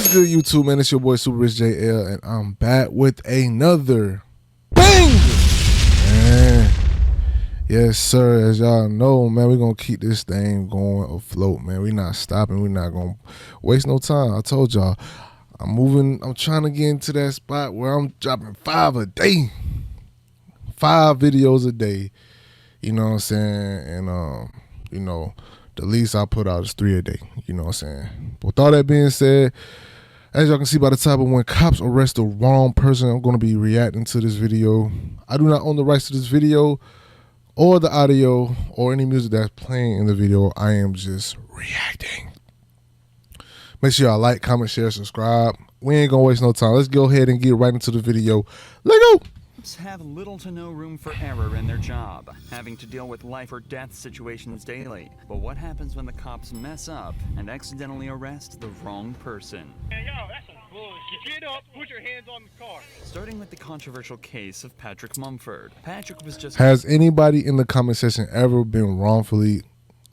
What's good, YouTube, man? It's your boy Super Rich JL, and I'm back with another banger. Man. Yes, sir. As y'all know, man, we're going to keep this thing going afloat, man. We're not stopping. We're not going to waste no time. I told y'all, I'm trying to get into that spot where I'm dropping 5 a day. 5 videos a day. You know what I'm saying? And, you know, the least I put out is 3 a day. You know what I'm saying? But with all that being said, as y'all can see by the title, when cops arrest the wrong person, I'm going to be reacting to this video. I do not own the rights to this video or the audio or any music that's playing in the video. I am just reacting. Make sure y'all like, comment, share, subscribe. We ain't going to waste no time. Let's go ahead and get right into the video. Let's go. Cops have little to no room for error in their job, having to deal with life or death situations daily. But what happens when the cops mess up and accidentally arrest the wrong person? Hey, yo, that's some bullshit. Get up, put your hands on the car. Starting with the controversial case of Patrick Mumford. Patrick was just... Has anybody in the comment section ever been wrongfully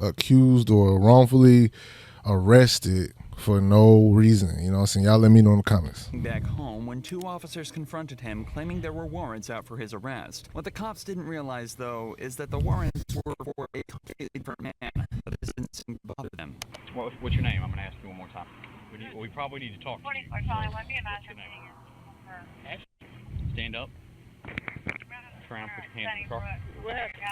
accused or wrongfully arrested for no reason? You know what I'm saying? Y'all let me know in the comments. Back home when 2 officers confronted him claiming there were warrants out for his arrest. What the cops didn't realize, though, is that the warrants were for a completely different man, but this didn't seem to bother them. What's your name? I'm going to ask you one more time. We probably need to talk to you. What's your name? Stand up. Turn around, put your hands in the car.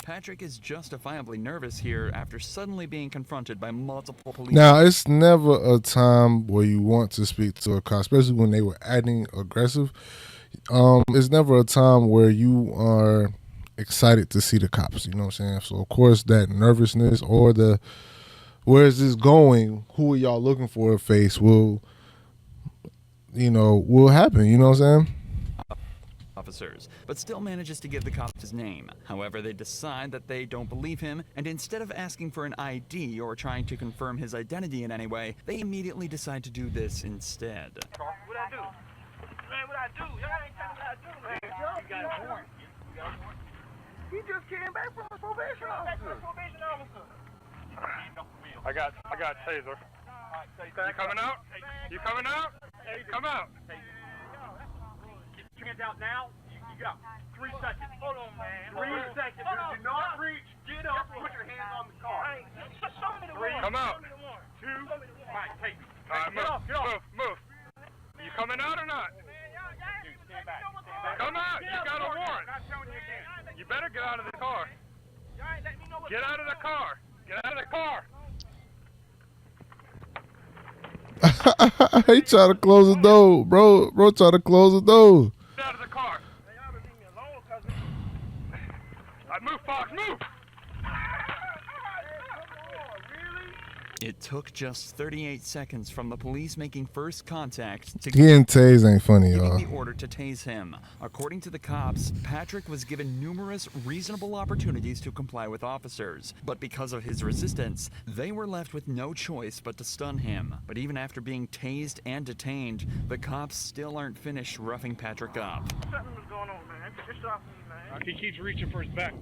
Patrick is justifiably nervous here after suddenly being confronted by multiple police. Now, it's never a time where you want to speak to a cop, especially when they were acting aggressive. It's never a time where you are excited to see the cops, you know what I'm saying? So, of course, that nervousness or the where is this going, who are y'all looking for face will happen, you know what I'm saying? Officers, but still manages to give the cops his name. However, they decide that they don't believe him, and instead of asking for an ID or trying to confirm his identity in any way, they immediately decide to do this instead. What I do? Man, what I do? Y'all ain't telling me what I do, man. You got a warrant. He just came back from a probation officer. I got taser. You coming out? You coming out? Come out. Get your hands out now. You got 3 seconds. Hold on, man. 3 seconds. Do not reach. Get up. Put your hands on the car. Come out. 2. All right, take it. All right, move. You coming out or not? Stand back. Come out. You got a warrant. You better get out of the car. Get out of the car. Get out of the car. He trying to close the door, bro. Bro trying to close the door. Get out of the car. Move, Fox, move. It took just 38 seconds from the police making first contact to Getting tased ain't funny, y'all. giving the order to tase him. According to the cops, Patrick was given numerous reasonable opportunities to comply with officers, but because of his resistance, they were left with no choice but to stun him. But even after being tased and detained, the cops still aren't finished roughing Patrick up. Something was going on, man. Just stop me, man. He keeps reaching for his back.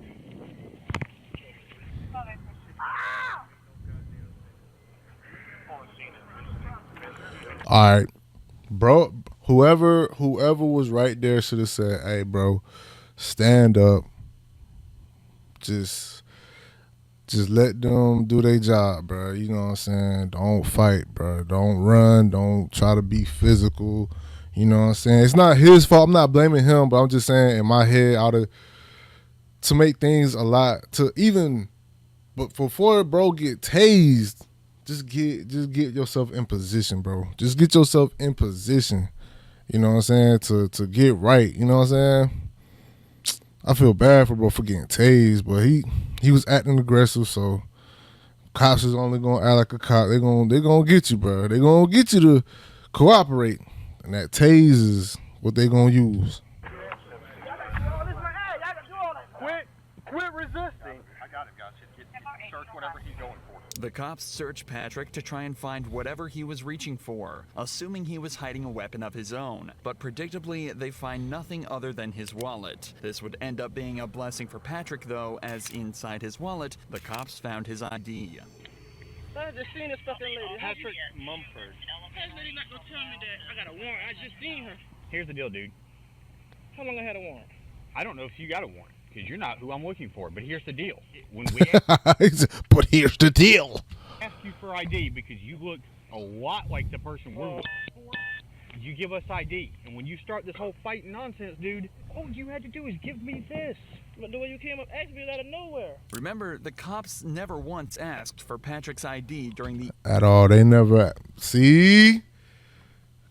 All right, bro. Whoever was right there should have said, "Hey, bro, stand up. Just let them do their job, bro. You know what I'm saying? Don't fight, bro. Don't run. Don't try to be physical. You know what I'm saying? It's not his fault. I'm not blaming him, but I'm just saying in my head, to make things a lot but before bro get tased." Just get yourself in position, bro. Just get yourself in position. You know what I'm saying? To get right. You know what I'm saying? I feel bad for bro for getting tased, but he was acting aggressive, so cops is only gonna act like a cop. They gonna get you, bro. They gonna get you to cooperate. And that tase is what they gonna use. Quit resisting. I got it, guys. Search whatever he's going for. The cops searched Patrick to try and find whatever he was reaching for, assuming he was hiding a weapon of his own. But predictably, they find nothing other than his wallet. This would end up being a blessing for Patrick, though, as inside his wallet, the cops found his ID. I just seen this fucking lady. Patrick Mumford. This lady not gonna tell me that I got a warrant. I just seen her. Here's the deal, dude. How long I had a warrant? I don't know if you got a warrant, because you're not who I'm looking for, but here's the deal. When we But here's the deal. ask you for ID, because you look a lot like the person we're looking for, you give us ID. And when you start this whole fighting nonsense, dude, all you had to do is give me this. But the way you came up asked me out of nowhere. Remember, the cops never once asked for Patrick's ID during the At all. They never see.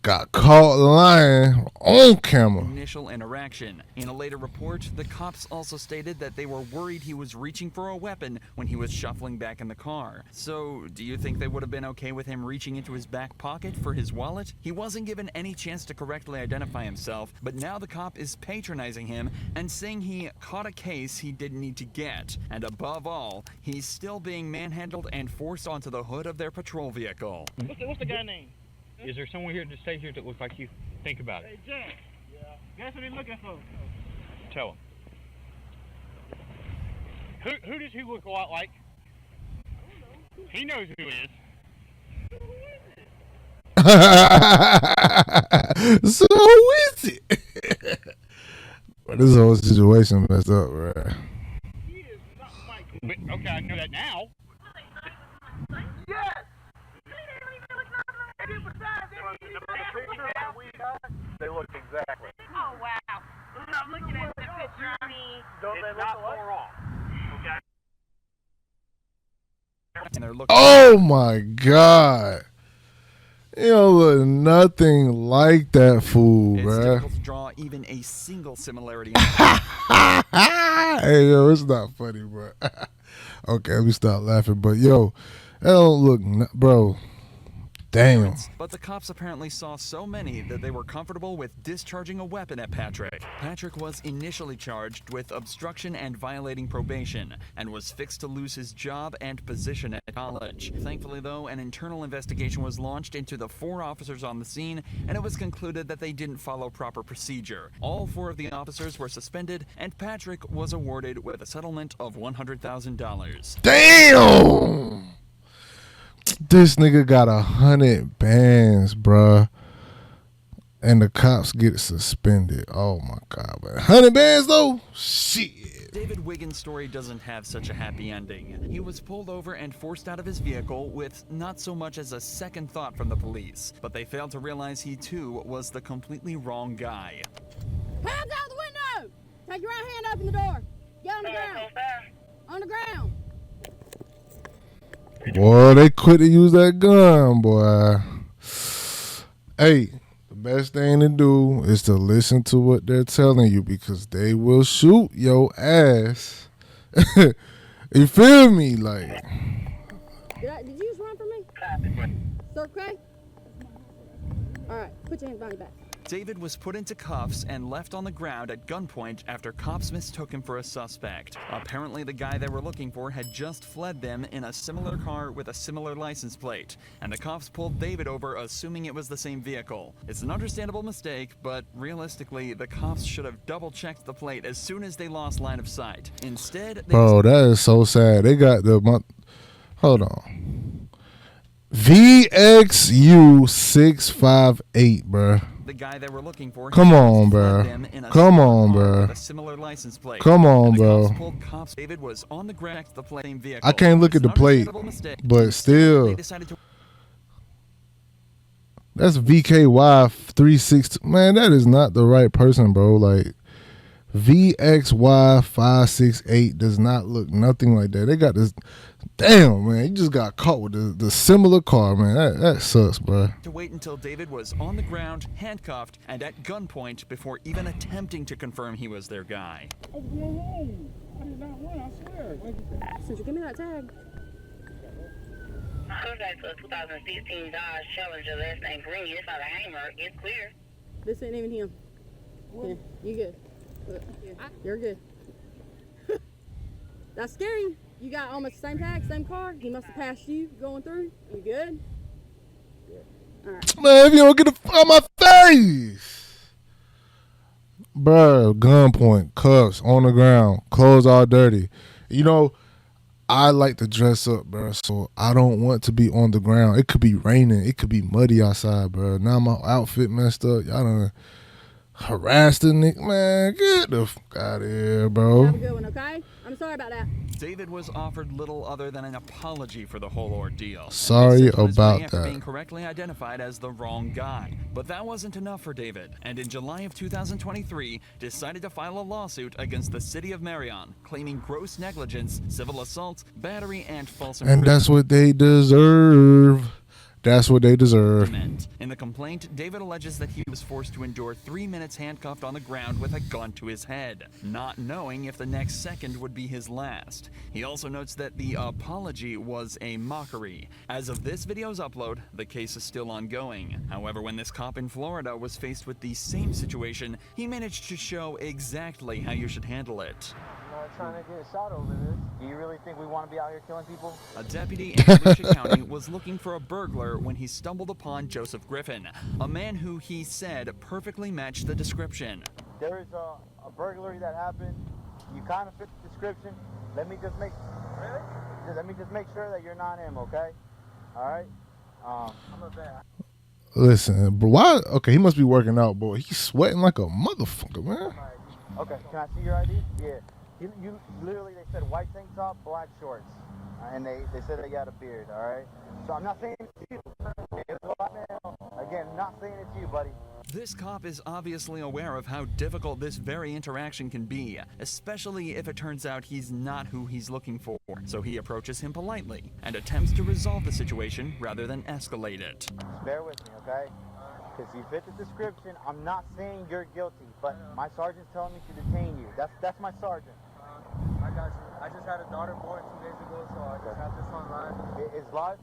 Got caught lying on camera. initial interaction. In a later report, the cops also stated that they were worried he was reaching for a weapon when he was shuffling back in the car. So, do you think they would have been okay with him reaching into his back pocket for his wallet? He wasn't given any chance to correctly identify himself, but now the cop is patronizing him and saying he caught a case he didn't need to get. And above all, he's still being manhandled and forced onto the hood of their patrol vehicle. What's the guy name? Is there someone here to stay here that looks like you? Think about it. Hey, Jack. Yeah. Guess what he's looking for? Tell him. Who does he look a lot like? He knows who it is. So who is it? But this whole situation messed up, right? He is not Michael. But, okay, I know that now. Yes! And besides, the picture that we got, they look exactly. Oh, wow. I'm looking at the picture of me. Don't they look Not alike? far off. Okay. And they're looking Oh my God. You don't look nothing like that fool, it's bruh. difficult to draw even a single similarity. Hey, yo, it's not funny, bro. Okay, let me stop laughing. But, yo, that don't look, bro. Damn. But the cops apparently saw so many that they were comfortable with discharging a weapon at Patrick. Patrick was initially charged with obstruction and violating probation and was fixed to lose his job and position at college. Thankfully, though, an internal investigation was launched into the 4 officers on the scene, and it was concluded that they didn't follow proper procedure. All 4 of the officers were suspended, and Patrick was awarded with a settlement of $100,000. Damn. This nigga got 100 bands, bruh. And the cops get suspended. Oh my God, man. 100 bands though? Shit. David Wiggins' story doesn't have such a happy ending. He was pulled over and forced out of his vehicle with not so much as a second thought from the police, but they failed to realize he too was the completely wrong guy. Hands out the window! Take your right hand, open the door. Get on the ground. On the ground. Boy, they quit to use that gun, boy. Hey, the best thing to do is to listen to what they're telling you because they will shoot your ass. You feel me? Like, Did you just run from me? It's okay? Alright, put your hands behind your back. David was put into cuffs and left on the ground at gunpoint after cops mistook him for a suspect. Apparently, the guy they were looking for had just fled them in a similar car with a similar license plate, and the cops pulled David over assuming it was the same vehicle. It's an understandable mistake, but realistically, the cops should have double-checked the plate as soon as they lost line of sight. Instead, they bro, that is so sad. They got the hold on. VXU658, bro. the guy they were looking for. Come on, fled bro. them in a Come similar on, car bro. with a similar license plate. Come on, And the bro. cops pulled cops. David was on the ground next to the same vehicle. I can't look It's at the an plate, understandable mistake. but They still, decided to that's VKY362. Man, that is not the right person, bro. Like, VXY568 does not look nothing like that. They got this. Damn, man, you just got caught with the similar car, man. That sucks, bro. wait until David was on the ground, handcuffed, and at gunpoint before even attempting to confirm he was their guy. I was going home. I did not run, I swear. Since you give me that tag. Contract for a 2016 Dodge Challenger, last name Green. It's not a hammer. It's clear. This ain't even him. Yeah, you good. You're good. That's scary. You got almost the same tag, same car. He must have passed you going through. You good? All right. Man, if you don't get the fuck out my face. Bruh, gunpoint, cuffs, on the ground, clothes all dirty. You know, I like to dress up, bro, so I don't want to be on the ground. It could be raining. It could be muddy outside, bro. Now my outfit messed up. Y'all done harassed the nigga. Man, get the fuck out of here, bro. Have a good one, okay? I'm sorry about that. David was offered little other than an apology for the whole ordeal. And Sorry he sent on his way about after that. being correctly identified as the wrong guy. But that wasn't enough for David, and in July of 2023, decided to file a lawsuit against the city of Marion, claiming gross negligence, civil assault, battery, and false And that's what they deserve. That's what they deserve. imprisonment. In the complaint, David alleges that he was forced to endure 3 minutes handcuffed on the ground with a gun to his head, not knowing if the next second would be his last. He also notes that the apology was a mockery. As of this video's upload, the case is still ongoing. However, when this cop in Florida was faced with the same situation, he managed to show exactly how you should handle it. I'm not trying to get shot over this. Do you really think we want to be out here killing people? A deputy in Volusia County was looking for a burglar when he stumbled upon Joseph Griffin, a man who he said perfectly matched the description. There is a burglary that happened. You kind of fit the description. Let me just make sure that you're not him, okay? All right. I'm a vet. Listen, bro, why? Okay, he must be working out, boy. He's sweating like a motherfucker, man. Okay. Can I see your ID? Yeah. You literally, they said white tank top, black shorts, and they said that you had a beard. All right. So I'm not saying it's you. It's a black male. Again, not saying it's you, buddy. This cop is obviously aware of how difficult this very interaction can be, especially if it turns out he's not who he's looking for. So he approaches him politely and attempts to resolve the situation rather than escalate it. Just bear with me, okay? Because you fit the description. I'm not saying you're guilty, but my sergeant's telling me to detain you. That's my sergeant. I got you. I just had a daughter born 2 days ago, so I just have this on live. It's live?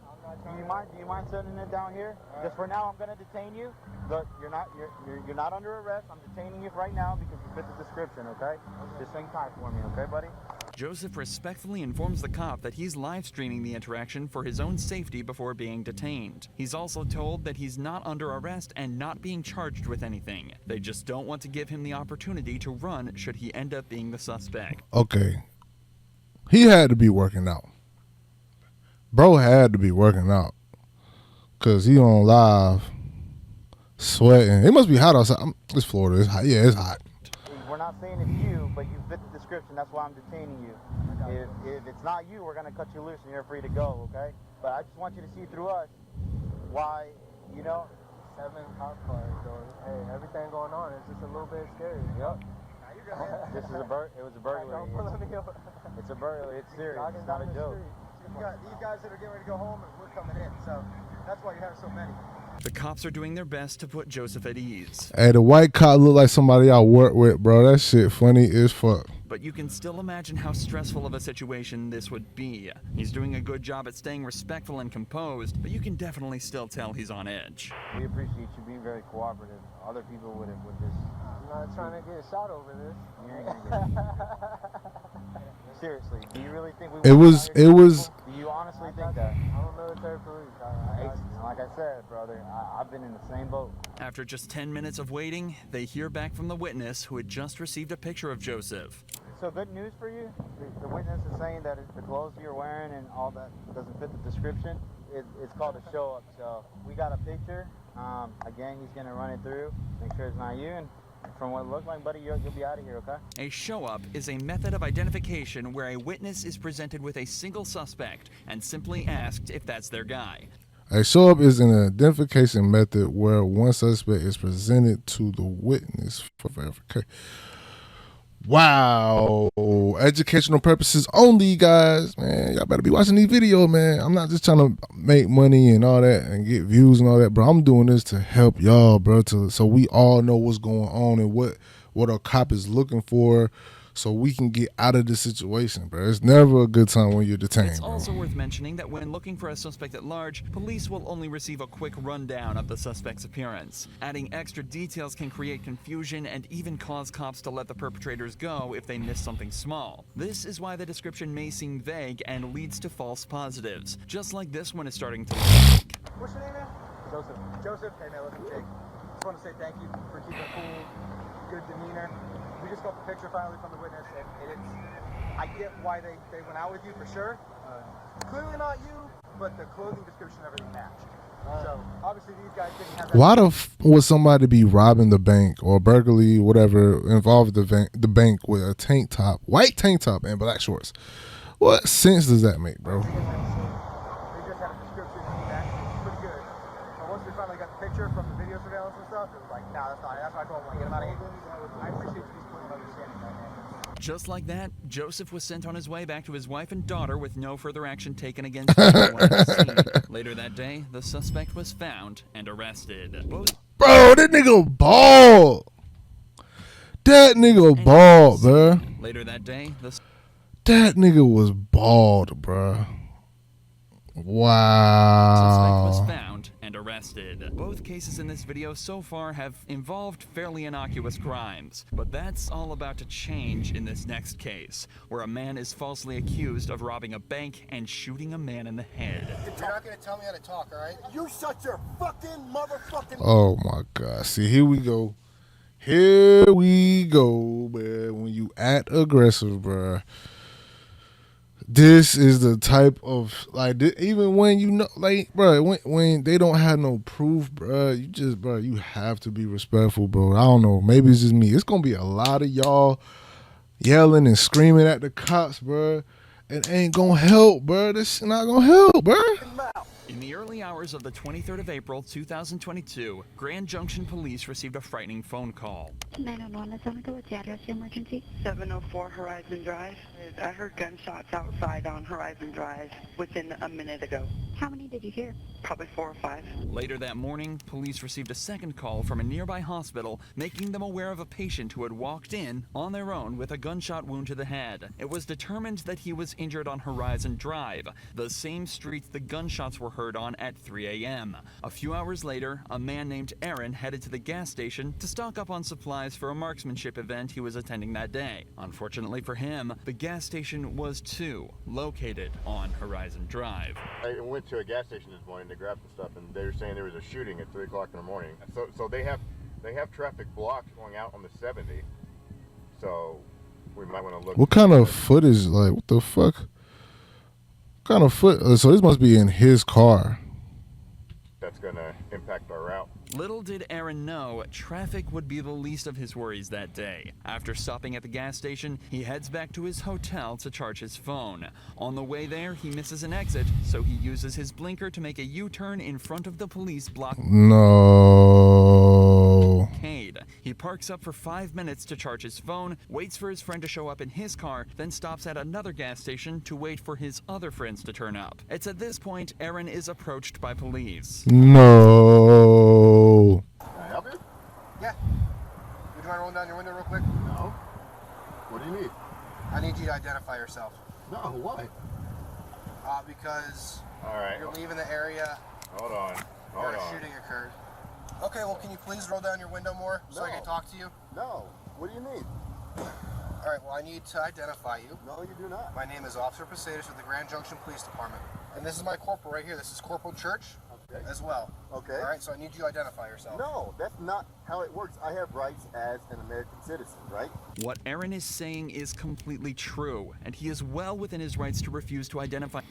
Do you mind sending it down here? Just for now, I'm gonna detain you. But you're not under arrest. I'm detaining you right now because you fit the description, okay? Just hang tight for me, okay, buddy? Joseph respectfully informs the cop that he's live streaming the interaction for his own safety before being detained. He's also told that he's not under arrest and not being charged with anything. They just don't want to give him the opportunity to run should he end up being the suspect. Okay. He had to be working out. Bro had to be working out. Because he on live, sweating. It must be hot outside. It's Florida. It's hot. Yeah, it's hot. We're not saying it's you, but you fit the description. That's why I'm detaining you. If it's not you, we're going to cut you loose and you're free to go, okay? But I just want you to see through us why, 7 cop cars, so hey, everything going on is just a little bit scary. Yep. It was a burglary. It's a burglary. It's serious. It's not a joke. You got these guys that are getting ready to go home, and we're coming in, so that's why you have so many. The cops are doing their best to put Joseph at ease. Hey, the white cop look like somebody I work with, bro. That shit funny as fuck. But you can still imagine how stressful of a situation this would be. He's doing a good job at staying respectful and composed, but you can definitely still tell he's on edge. We appreciate you being very cooperative. Other people would just... I'm not trying to get shot over this. You ain't gonna get it. Seriously, do you really think we It was. Do you honestly think that? I'm a military police. Like I said, brother, I've been in the same boat. After just 10 minutes of waiting, they hear back from the witness who had just received a picture of Joseph. So good news for you. The witness is saying that the clothes you're wearing and all that doesn't fit the description. It's called a show up. So we got a picture. Again, he's gonna run it through, make sure it's not you. And from what it looks like, buddy, you'll be out of here, okay? A show-up is a method of identification where a witness is presented with a single suspect and simply asked if that's their guy. A show-up is an identification method where one suspect is presented to the witness for verification. Wow. Educational purposes only, guys. Man, y'all better be watching these videos, man. I'm not just trying to make money and all that and get views and all that, bro. I'm doing this to help y'all, bro, so we all know what's going on and what a cop is looking for, so we can get out of this situation, bro. It's never a good time when you're detained, It's bro. also worth mentioning that when looking for a suspect at large, police will only receive a quick rundown of the suspect's appearance. Adding extra details can create confusion and even cause cops to let the perpetrators go if they miss something small. This is why the description may seem vague and leads to false positives, just like this one is starting to look like. What's your name, man? Joseph. Joseph. Hey, man, listen, Jake. Just want to say thank you for keeping a cool, good demeanor. We just got the picture finally from the witness, and I get why they went out with you for sure. Clearly not you, but the clothing description, everything matched. So obviously these guys didn't have that. Why the would somebody be robbing the bank or burglary, whatever, involved the bank with a tank top, white tank top, and black shorts? What sense does that make, bro? They just had a description and he matched it pretty good. But once we finally got the picture from the video surveillance and stuff, it was like, nah, that's not it. That's why I told him, like, get him out of here. I appreciate you just putting understanding right now. Just like that, Joseph was sent on his way back to his wife and daughter with no further action taken against anyone at the scene. Later that day, the suspect was found and arrested. Bro, that nigga bald. That nigga bald, bro. Later that day, That nigga was bald, bro. Wow. suspect was found and arrested. Both cases in this video so far have involved fairly innocuous crimes, but that's all about to change in this next case, where a man is falsely accused of robbing a bank and shooting a man in the head. You're not gonna tell me how to talk, all right? You shut your fucking motherfucking. Oh my God. See, here we go. Here we go, man. When you act aggressive, bro. This is the type of, like, even when you know, like, bro, when they don't have no proof, bro, you have to be respectful, bro. I don't know. Maybe it's just me. It's going to be a lot of y'all yelling and screaming at the cops, bro. It ain't going to help, bro. This not going to help, bro. In the early hours of the 23rd of April, 2022, Grand Junction Police received a frightening phone call. 911, is that what's the address, the emergency? 704 Horizon Drive. I heard gunshots outside on Horizon Drive within a minute ago. How many did you hear? Probably 4 or 5. Later that morning, police received a second call from a nearby hospital, making them aware of a patient who had walked in on their own with a gunshot wound to the head. It was determined that he was injured on Horizon Drive, the same street the gunshots were heard on at 3 a.m. A few hours later, a man named Aaron headed to the gas station to stock up on supplies for a marksmanship event he was attending that day. Unfortunately for him, the gas station was too located on Horizon Drive. I went to a gas station this morning to grab some stuff, and they were saying there was a shooting at 3 o'clock in the morning. So they have traffic blocks going out on the 70. So we might want to look. What kind of footage? Like, what the fuck? What kind of foot? So this must be in his car. That's gonna impact our route. Little did Aaron know, traffic would be the least of his worries that day. After stopping at the gas station, he heads back to his hotel to charge his phone. On the way there, he misses an exit, so he uses his blinker to make a U-turn in front of the police blockade. No. He parks up for 5 minutes to charge his phone, waits for his friend to show up in his car, then stops at another gas station to wait for his other friends to turn up. It's at this point Aaron is approached by police. No. Can I help you? Yeah. Would you mind rolling down your window real quick? No. What do you need? I need you to identify yourself. No, why? Because Alright. you're leaving the area. Hold on. Where a shooting occurred. Okay, well, can you please roll down your window more so I can talk to you? No. What do you need? All right, well, I need to identify you. No, you do not. My name is Officer Posadas with the Grand Junction Police Department. And this is my corporal right here. This is Corporal Church as well. Okay. All right, so I need you to identify yourself. No, that's not how it works. I have rights as an American citizen, right? What Aaron is saying is completely true, and he is well within his rights to refuse to identify.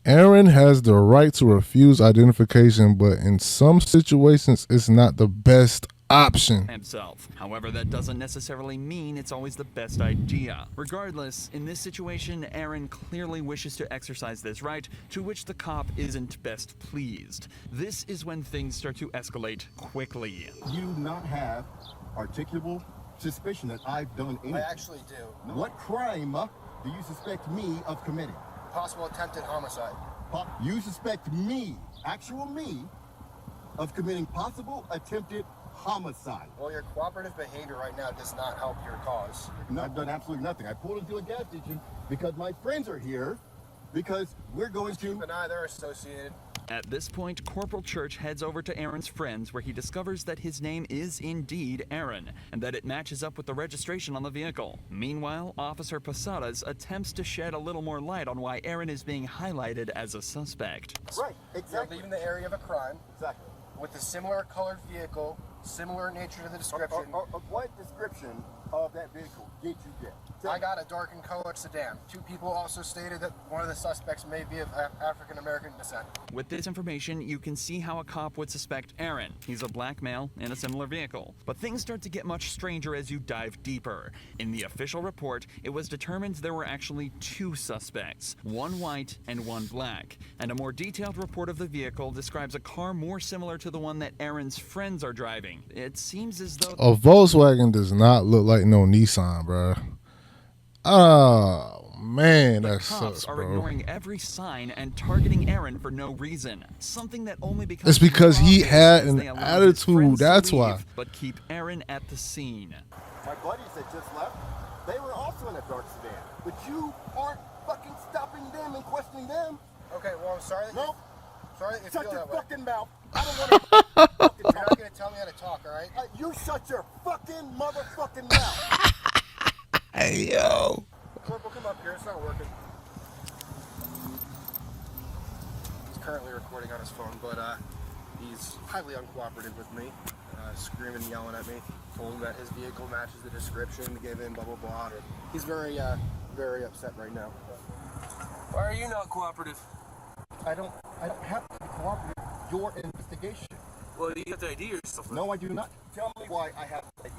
Aaron has the right to refuse identification, but in some situations, it's not the best option. Himself. However, that doesn't necessarily mean it's always the best idea. Regardless, in this situation, Aaron clearly wishes to exercise this right, to which the cop isn't best pleased. This is when things start to escalate quickly. You do not have articulable suspicion that I've done anything. I actually do. What crime do you suspect me of committing? Possible attempted homicide. You suspect me, actual me, of committing possible attempted homicide. Well, your cooperative behavior right now does not help your cause. No, I've done absolutely nothing. I pulled into a gas station because my friends are here, because we're going to... Keep an eye, they're associated. At this point, Corporal Church heads over to Aaron's friends, where he discovers that his name is indeed Aaron, and that it matches up with the registration on the vehicle. Meanwhile, Officer Posadas attempts to shed a little more light on why Aaron is being highlighted as a suspect. Right, exactly. You're leaving the area of a crime. Exactly. With a similar colored vehicle, similar nature to the description. Of what description of that vehicle get you there? I got a darkened colored sedan. 2 people also stated that one of the suspects may be of African American descent. With this information, you can see how a cop would suspect Aaron. He's a black male in a similar vehicle. But things start to get much stranger as you dive deeper. In the official report, it was determined there were actually 2 suspects, one white and one black. And a more detailed report of the vehicle describes a car more similar to the one that Aaron's friends are driving. It seems as though A Volkswagen does not look like no Nissan, bro. Oh man, that cops sucks, are bro. ignoring every sign and targeting Aaron for no reason. Something that only becomes It's because more he obvious had as an they allow his attitude. friends to That's leave, why. But keep Aaron at the scene. My buddies that just left, they were also in a dark sedan. But you aren't fucking stopping them and questioning them. Okay, well, I'm sorry. Nope. Sorry that you Shut feel your that way. fucking mouth. I don't want to. You're not going to tell me how to talk, all right? You shut your fucking motherfucking mouth. Hey, yo. Corporal, come up here. It's not working. He's currently recording on his phone, but he's highly uncooperative with me, screaming and yelling at me. Told him that his vehicle matches the description, gave him blah, blah, blah. He's very, very upset right now. Why are you not cooperative? I don't have to cooperate with your investigation. Well, you have to ID yourself. No, I do not. Tell me why I have to ID.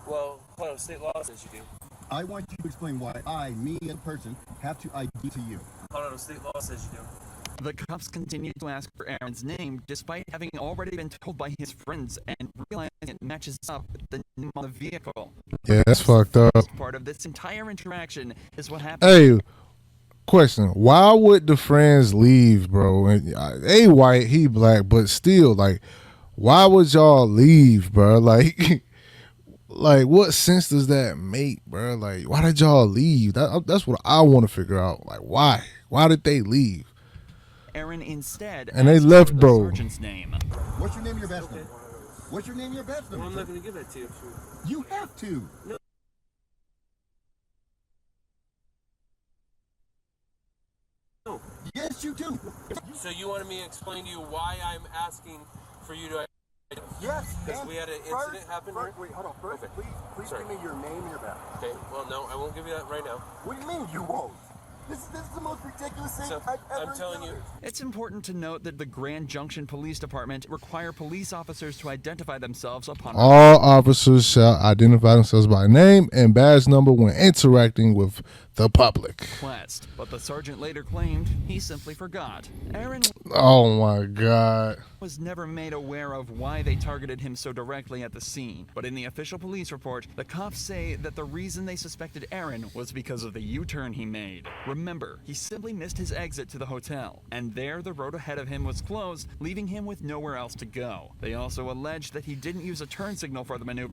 Well, hold on, state law says you do. I want you to explain why me, in person, have to ID to you. Hold on, state law says you do. The cops continued to ask for Aaron's name despite having already been told by his friends and realizing it matches up with the name on the vehicle. Yeah, that's fucked up. Part of this entire interaction is what happened. Hey, question: why would the friends leave, bro? And A white, he black, but still, like, why would y'all leave, bro? Like, like, what sense does that make, bro? Like, why did y'all leave? That's what I want to figure out. Like, why? Why did they leave? Aaron instead And they asked left, for the bro. sergeant's name. What's your name, your best name? What's your name, your best name? Well, I'm not going to give that to you. You have to. No. No. Yes, you do. So you wanted me to explain to you why I'm asking for you to... Yes, because we had an incident happen here? Wait, hold on. First, Okay. please Sorry. give me your name and your badge. Okay, well, no, I won't give you that right now. What do you mean you won't? This is the most ridiculous thing So, I've ever I'm telling you, encountered. It's important to note that the Grand Junction Police Department require police officers to identify themselves upon All officers shall identify themselves by name and badge number when interacting with the public. request, but the sergeant later claimed he simply forgot. Aaron Oh my God. was never made aware of why they targeted him so directly at the scene. But in the official police report, the cops say that the reason they suspected Aaron was because of the U-turn he made. Remember, he simply missed his exit to the hotel, and there the road ahead of him was closed, leaving him with nowhere else to go. They also alleged that he didn't use a turn signal for the maneuver,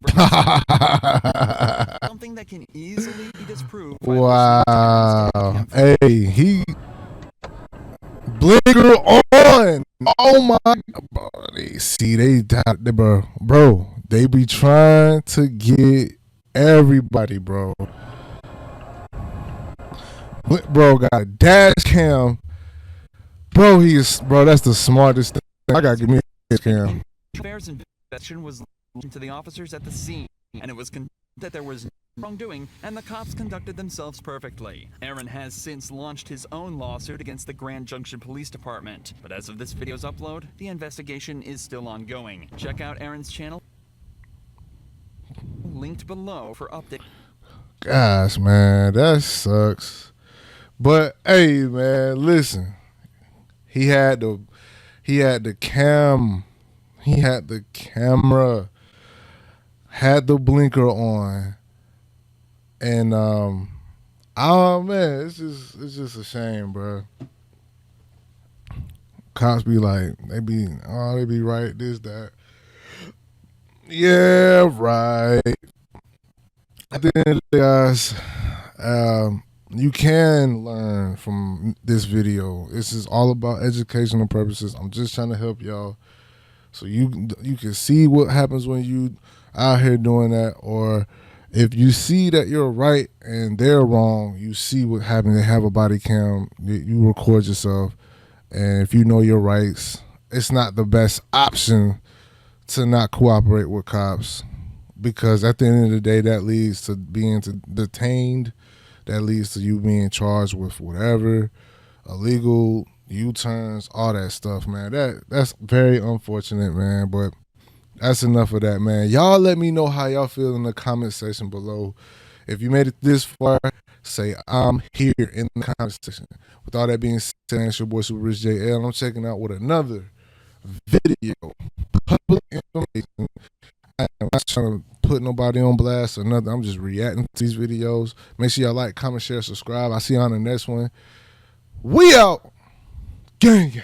something that can easily be disproved by Wow. Hey, he blinker on. Oh my God. Bro, bro, they be trying to get everybody, bro. Bro got a dash cam. Bro, that's the smartest thing. I gotta give me a dash cam. Fair's investigation was linked to the officers at the scene, and it was concluded that there was no wrongdoing, and the cops conducted themselves perfectly. Aaron has since launched his own lawsuit against the Grand Junction Police Department, but as of this video's upload, the investigation is still ongoing. Check out Aaron's channel, linked below for updates. Gosh, man, that sucks. But hey, man, listen. He had the camera, had the blinker on, and oh man, it's just a shame, bro. Cops be like, they be right, this, that. Yeah, right. At the end of the day, guys, you can learn from this video. This is all about educational purposes. I'm just trying to help y'all, so you can see what happens when you out here doing that, or if you see that you're right and they're wrong, you see what happened. They have a body cam. You record yourself, and if you know your rights, it's not the best option to not cooperate with cops. because at the end of the day, that leads to being detained. That leads to you being charged with whatever, illegal U-turns, all that stuff, man. That's very unfortunate, man. But that's enough of that, man. Y'all let me know how y'all feel in the comment section below. If you made it this far, say I'm here in the comment section. With all that being said, it's your boy Super Rich JL. I'm checking out with another video, public information. I'm not trying to put nobody on blast or nothing. I'm just reacting to these videos. Make sure y'all like, comment, share, subscribe. I'll see you on the next one. We out. Gang, gang.